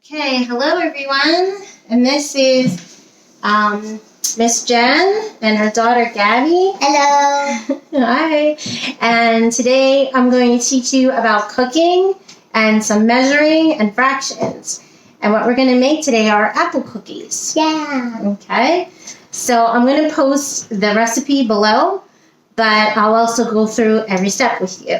Okay, hello everyone, and this is Miss Jen and her daughter Gabby. Hello. Hi, and today I'm going to teach you about cooking and some measuring and fractions. And what we're going to make today are apple cookies. Yeah. Okay, so I'm going to post the recipe below, but I'll also go through every step with you.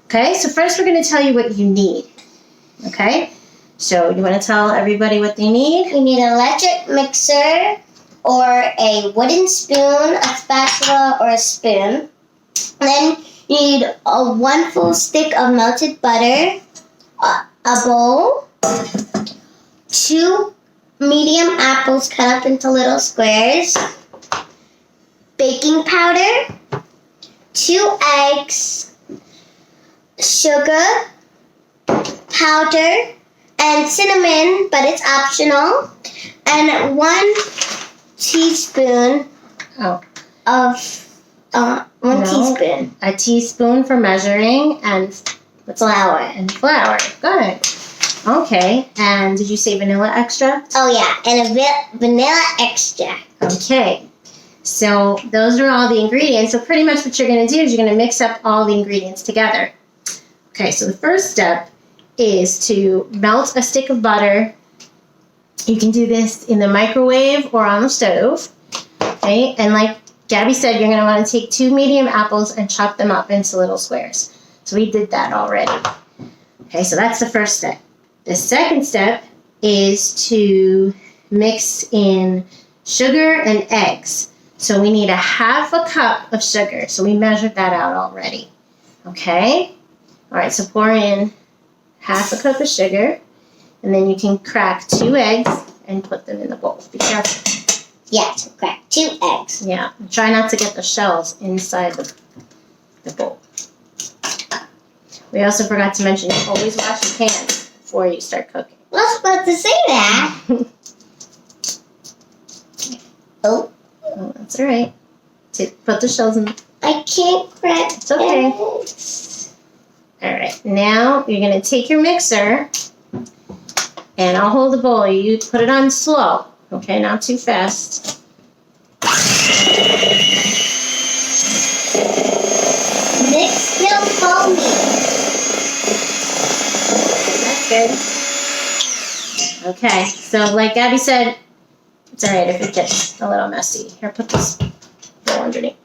Okay, so first we're going to tell you what you need. Okay, so you want to tell everybody what they need? You need an electric mixer or a wooden spoon, a spatula, or a spoon. Then you need one full stick of melted butter, a bowl, 2 medium apples cut up into little squares, baking powder, 2 eggs, sugar, powder, and cinnamon, but it's optional, and 1 teaspoon of teaspoon. A teaspoon for measuring and Flour. Flour. Good. Okay. And did you say vanilla extract? Oh yeah, and a vanilla extract. Okay. So those are all the ingredients. So pretty much what you're going to do is you're going to mix up all the ingredients together. Okay. So the first step is to melt a stick of butter. You can do this in the microwave or on the stove. Okay, and like Gabby said, you're going to want to take 2 medium apples and chop them up into little squares. So we did that already. Okay, so that's the first step. The second step is to mix in sugar and eggs. So we need 1/2 cup of sugar. So we measured that out already. Okay, all right, so pour in 1/2 cup of sugar, and then you can crack 2 eggs and put them in the bowl. Be careful. Yeah, to crack 2 eggs. Yeah, try not to get the shells inside the bowl. We also forgot to mention, you always wash your hands before you start cooking. I was about to say that. Oh, that's all right. Put the shells in. I can't crack It's okay. eggs. All right, now you're going to take your mixer, and I'll hold the bowl. You put it on slow, okay, not too fast. Mix till foamy. That's good. Okay, so like Gabby said, it's all right if it gets a little messy. Here, put this bowl underneath.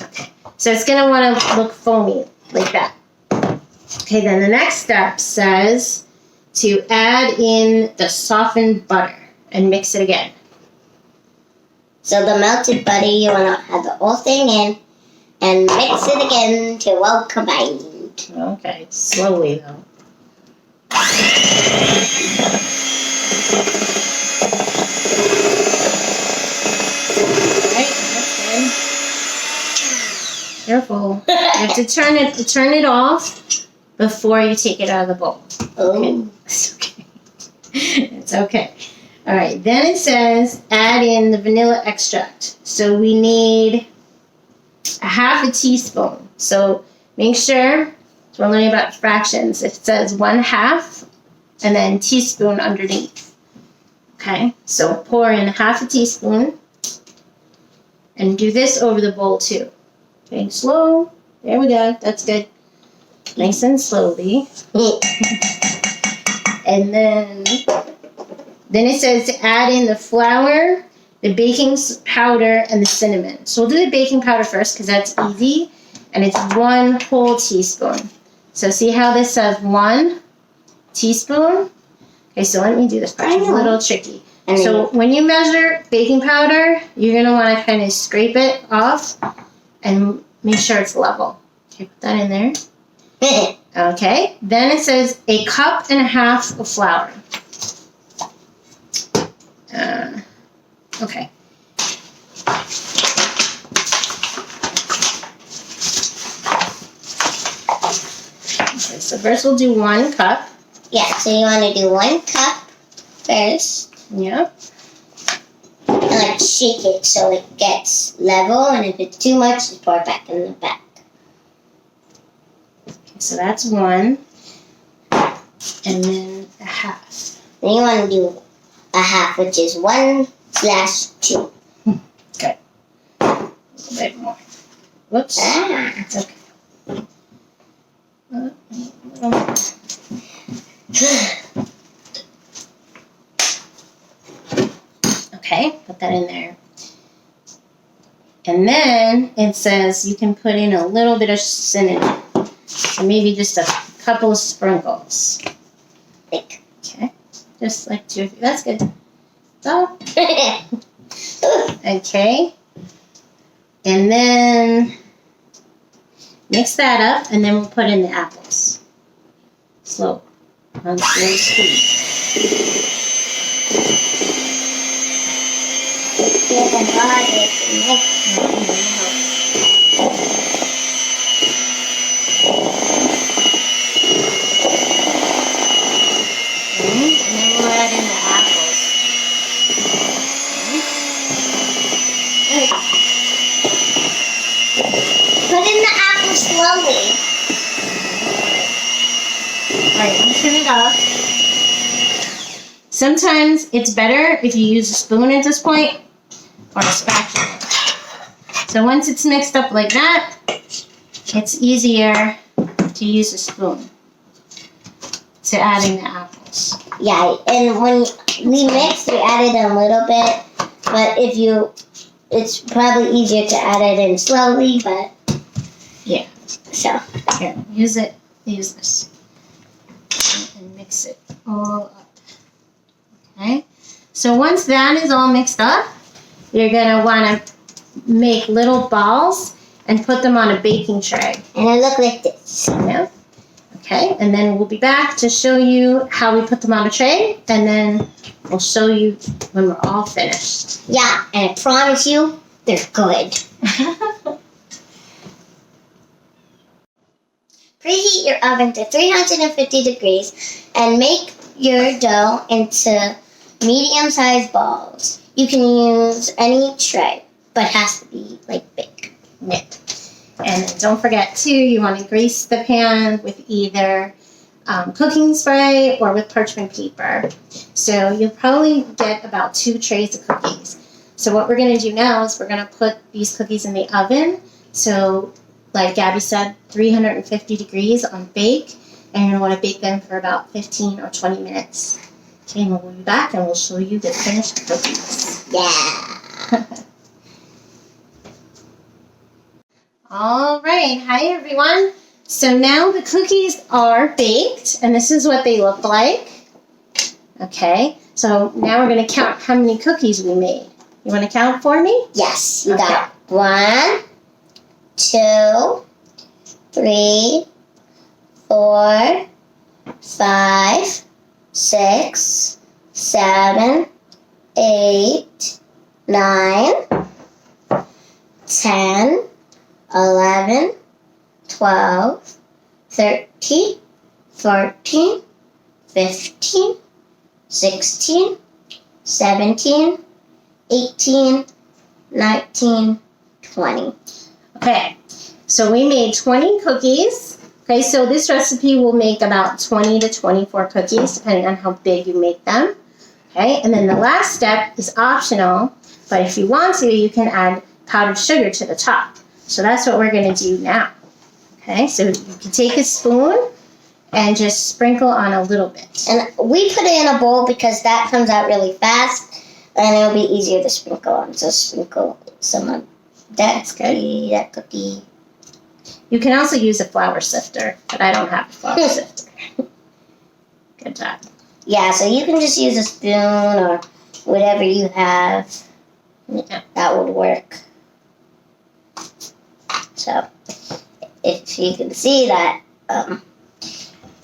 Okay, so it's going to want to look foamy like that. Okay, then the next step says to add in the softened butter and mix it again. So the melted butter, you want to add the whole thing in and mix it again till well combined. Okay, slowly though. Alright, that's good. Careful. You have to turn it off before you take it out of the bowl. Oh. It's okay. It's okay. All right. Then it says add in the vanilla extract. So we need 1/2 teaspoon. So make sure, so we're learning about fractions. It says 1/2 and then teaspoon underneath. Okay. So pour in 1/2 teaspoon and do this over the bowl too. Okay. Slow. There we go. That's good. Nice and slowly. And then it says to add in the flour, the baking powder, and the cinnamon. So we'll do the baking powder first because that's easy. And it's 1 whole teaspoon. So see how this says 1 teaspoon? Okay, so let me do this part. It's a little tricky. So when you measure baking powder, you're going to want to kind of scrape it off and make sure it's level. Okay, put that in there. Okay, then it says 1.5 cups of flour. Okay. Okay, so first we'll do 1 cup. Yeah, so you want to do 1 cup first. Yep. And shake it so it gets level, and if it's too much, just pour it back in the back. So that's 1. And then half. Then you want to do a half, which is 1/2. Good. A little bit more. Whoops. It's okay. A little more. Okay, put that in there. And then it says you can put in a little bit of cinnamon. So maybe just a couple of sprinkles. Okay, just like 2 or 3. That's good. So, okay. And then mix that up, and then we'll put in the apples. Slow. On slow speed. And then we'll add in the apples. Put in the apple slowly. Alright, I'm turn it off. Sometimes it's better if you use a spoon at this point or a spatula. So once it's mixed up like that, it's easier to use a spoon to add in the apples. Yeah, and when we mixed, we added a little bit, but it's probably easier to add it in slowly, but yeah. So Here, use this. And mix it all up. Okay? So once that is all mixed up, you're going to want to make little balls and put them on a baking tray. and it looked like this. Yeah. Okay, and then we'll be back to show you how we put them on a tray, and then we'll show you when we're all finished. Yeah, and I promise you, they're good. Preheat your oven to 350 degrees and make your dough into medium-sized balls. You can use any tray, but it has to be like big. Yeah. And then don't forget too, you want to grease the pan with either cooking spray or with parchment paper. So you'll probably get about 2 trays of cookies. So what we're going to do now is we're going to put these cookies in the oven. So like Gabby said, 350 degrees on bake, and you're going to want to bake them for about 15 or 20 minutes. Okay, and we'll be back and we'll show you the finished cookies. Yeah. All right, hi everyone. So now the cookies are baked, and this is what they look like. Okay, so now we're going to count how many cookies we made. You want to count for me? Yes, you Okay. got 1, 2, 3, 4, 5, 6, 7, 8, 9, 10, 11, 12, 13, 14, 15, 16, 17, 18, 19, 20. Okay, so we made 20 cookies. Okay, so this recipe will make about 20 to 24 cookies, depending on how big you make them. Okay, and then the last step is optional, but if you want to, you can add powdered sugar to the top. So that's what we're going to do now. Okay, so you can take a spoon and just sprinkle on a little bit. And we put it in a bowl because that comes out really fast, and it'll be easier to sprinkle on. So sprinkle some of that cookie. You can also use a flour sifter, but I don't have a flour sifter. Good job. Yeah, so you can just use a spoon or whatever you have. Yeah. That would work. So, if you can see that,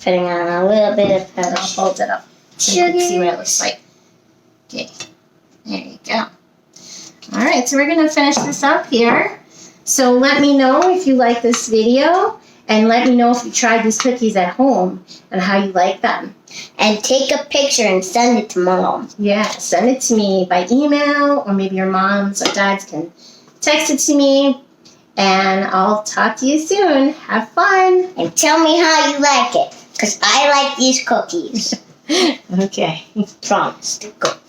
putting on a little bit of And I'll hold it up so you can see what it looks like. Okay, there you go. All right, so we're going to finish this up here. So let me know if you like this video, and let me know if you tried these cookies at home and how you like them. And take a picture and send it to Mom. Yeah, send it to me by email, or maybe your moms or dads can text it to me. And I'll talk to you soon. Have fun. And tell me how you like it, because I like these cookies. Okay, promise. Go.